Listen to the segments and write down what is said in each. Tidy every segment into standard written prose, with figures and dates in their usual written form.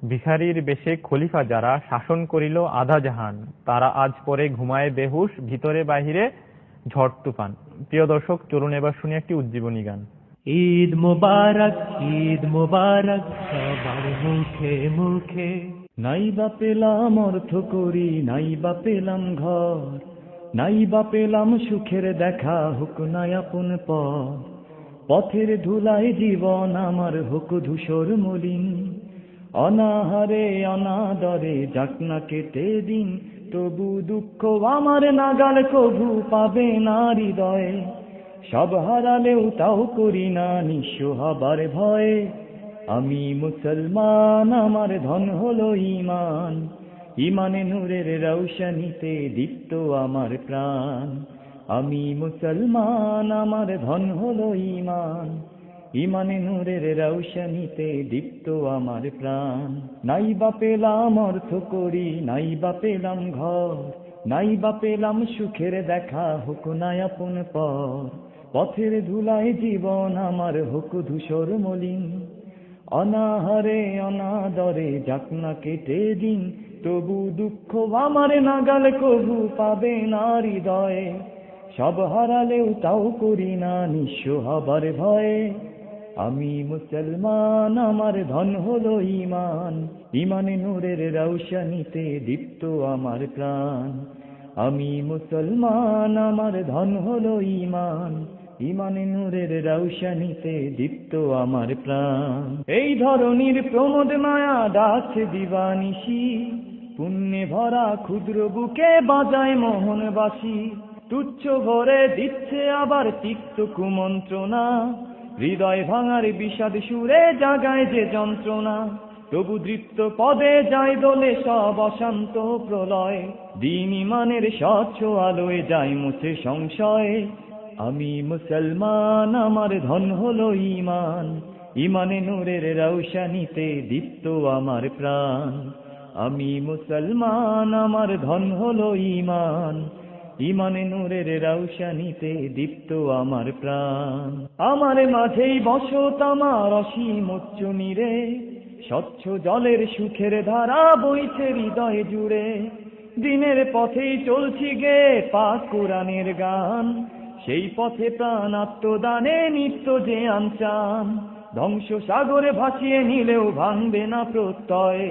ভিখারীর বেশে খলিফা যারা শাসন করিল আধা জাহান, তারা আজ পরে ঘুমায় বেহুশ, ভিতরে বাহিরে ঝড় তুফান। প্রিয় দর্শক, চলুন এবার শুনি একটি উজ্জীবনী গান। ঈদ মুবারক, ঈদ মুবারক সবার মুখে মুখে। নাই বা পেলাম অর্থ করি, নাই বা পেলাম ঘর, নাই বা পেলাম সুখের দেখা, হুক নাই আপন পথ। পথের ধুলায় জীবন আমার হুক ধূসর মলিন। অনাহারে অনাদরে যাক না কেটে দিন, তবু দুঃখ আমার নাগাল কভু পাবে না হৃদয়ে। সব হারালেও তাও করি না নিঃস্ব হবার ভয়ে। আমি মুসলমান, আমার ধন হলো ঈমান, ঈমানে নূরের রৌশনীতে দীপ্ত আমার প্রাণ। আমি মুসলমান, আমার ধন হলো ঈমান, ঈমানে নূরের রৌশনীতে দীপ্ত আমার প্রাণ। নাই বা পেলাম অর্থ করি, নাই বা পেলাম ঘর, নাই বা পেলাম সুখের দেখা, হুক নাই আপন পর। পথের ধুলায় জীবন আমার হুক ধূসর মলিন। অনাহারে অনাদরে যাক না কেটে দিন, তবু দুঃখ আমার নাগাল কভু পাবে না হৃদয়ে। সব হারালেও তাও করি না নিঃস্ব হবার ভয়ে। আমি মুসলমান, আমার ধন হলো ঈমান, ঈমানে নূরের রৌশনীতে দীপ্ত আমার প্রাণ। আমি মুসলমান, আমার ধন হলো ঈমান, ঈমানে নূরের রৌশনীতে দীপ্ত আমার প্রাণ। এই ধরনীর প্রমোদ মায়া ডাকছে দিবানিশি, পুণ্যে ভরা ক্ষুদ্র বুকে বাজায় মোহনবাসী। তুচ্ছ ভরে দিচ্ছে আবার তিক্ত কুমন্ত্রণা, হৃদয় ভাঙার বিষাদ সুরে জাগায় যে যন্ত্রণা। তবু দৃপ্ত পদে যায় দোলে সব অশান্ত প্রলয়, দিন ঈমানের স্বচ্ছ আলোয় যায় মুছে সংশয়। আমি মুসলমান, আমার ধন হলো ঈমান, ঈমানে নূরের রৌশনীতে দীপ্ত আমার প্রাণ। আমি মুসলমান, আমার ধন হলো ঈমান, ঈমানে নূরের রৌশনীতে দীপ্ত আমার প্রাণ। আমার মাঝেই বসত আমার অসীম উচ্চ নীরে, স্বচ্ছ জলের সুখের ধারা বইছে হৃদয় জুড়ে। দিনের পথেই চলছি গে পাক কুরআনের গান, সেই পথে প্রাণ আত্মদানে নিত্য যে আনচান। ধ্বংস সাগরে ভাসিয়ে নিলেও ভাঙবে না প্রত্যয়,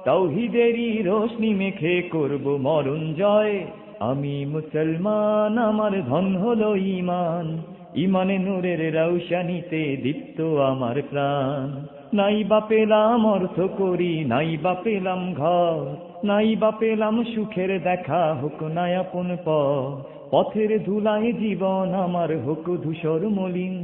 তাওহীদেরই রোশনি মেখে করব মরণ জয়। আমি মুসলমান, আমার ধন হলো ঈমান, ঈমানে নূরের রৌশনীতে দীপ্ত আমার প্রাণ। নাই বা পেলাম অর্থ করি, নাই বা পেলাম ঘর, নাই বা পেলাম সুখের দেখা, হুক নাই আপন পথ। পথের ধুলায় জীবন আমার হুক ধূসর মলিন।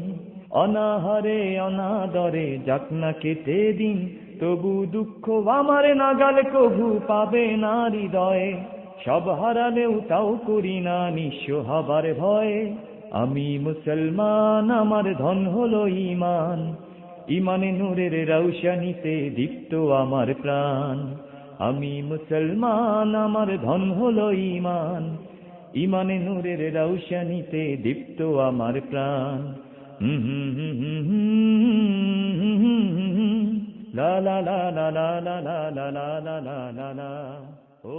অনাহারে অনাদরে যাক না কেটে দিন, তবু দুঃখ আমার নাগাল কভু পাবে না হৃদয়ে। সব হারালেও তাও করি না নিঃস্ব হবার ভয়ে। আমি মুসলমান, আমার ধন হলো ঈমান, ঈমানে নূরের রৌশনীতে দীপ্ত আমার প্রাণ। আমি মুসলমান, আমার ধন হলো ঈমান, ঈমানে নূরের রৌশনীতে দীপ্ত আমার প্রাণ। লা লা লা লা লা লা লা লা লা লা লা লা। ও